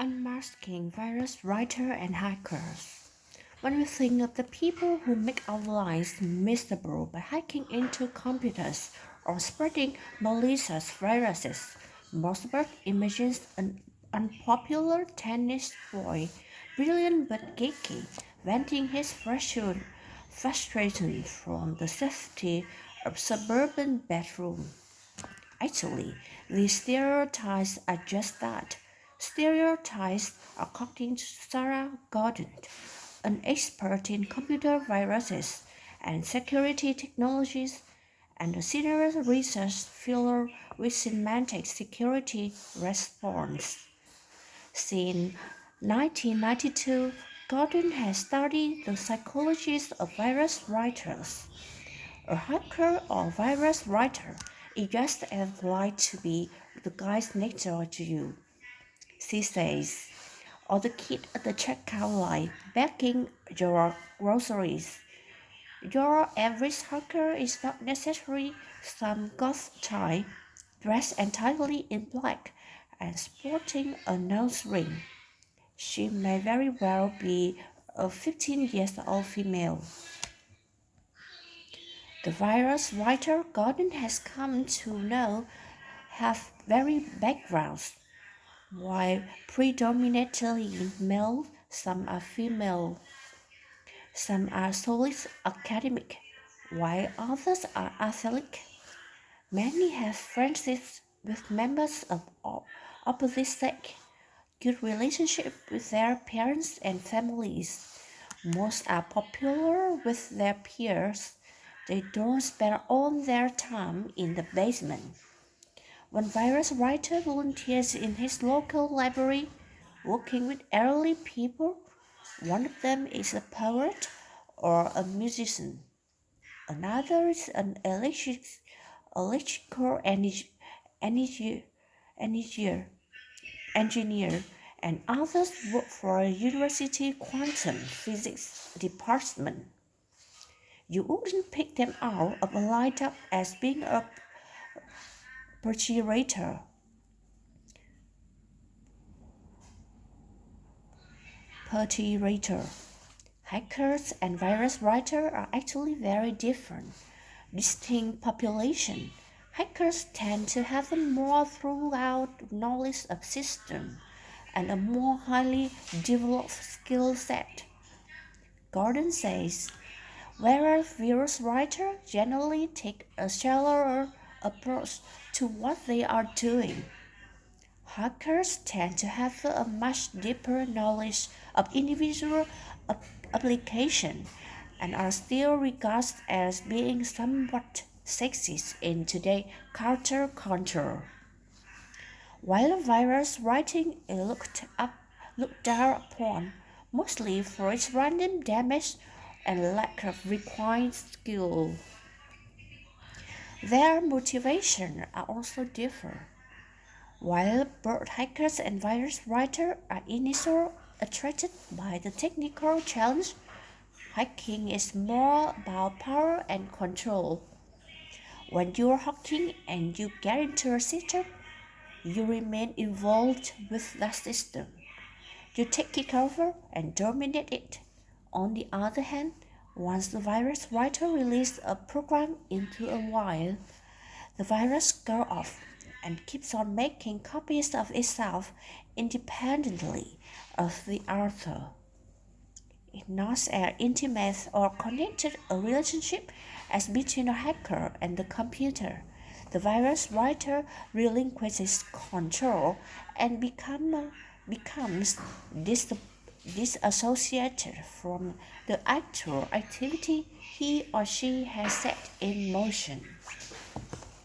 Unmasking virus writer and hackers. When we think of the people who make our lives miserable by hacking into computers or spreading malicious viruses, most of us imagines an unpopular tennis boy, brilliant but geeky, venting his frustration from the safety of suburban bedroom. Actually, these stereotypes are just that. Stereotypes, according to Sarah Gordon, an expert in computer viruses and security technologies and a senior research fellow with semantic security response. Since 1992, Gordon has studied the psychologies of virus writers. A hacker or virus writer is just as likely to be the guy next door to you, she says, or the kid at the checkout line bagging your groceries. Your average hacker is not necessarily some goth type dressed entirely in black and sporting a nose ring. She may very well be a 15-year-old female. The virus writer Gordon has come to know have varied backgrounds. While predominantly male, some are female, some are solely academic, while others are athletic. Many have friendships with members of opposite sex, good relationship with their parents and families. Most are popular with their peers. They don't spend all their time in the basement. One virus writer volunteers in his local library, working with elderly people. One of them is a poet or a musician. Another is an electrical engineer, and others work for a university quantum physics department. You wouldn't pick them out of a lineup as being a perpetrator. Hackers and virus writers are actually very different, distinct populations. Hackers tend to have a more throughout knowledge of systems and a more highly developed skill set. Gordon says, whereas virus writers generally take a shallower approach to what they are doing. Hackers tend to have a much deeper knowledge of individual application and are still regarded as being somewhat sexist in today's counter-culture. While virus writing is looked down upon, mostly for its random damage and lack of required skill. Their motivations are also different. While both hackers and virus writers are initially attracted by the technical challenge, hacking is more about power and control. When you're hacking and you get into a system, you remain involved with that system. You take it over and dominate it. On the other hand, once the virus writer releases a program into a while, the virus goes off and keeps on making copies of itself independently of the author. It's not as intimate or connected a relationship as between a hacker and the computer. The virus writer relinquishes control and becomes disassociated from the actual activity he or she has set in motion.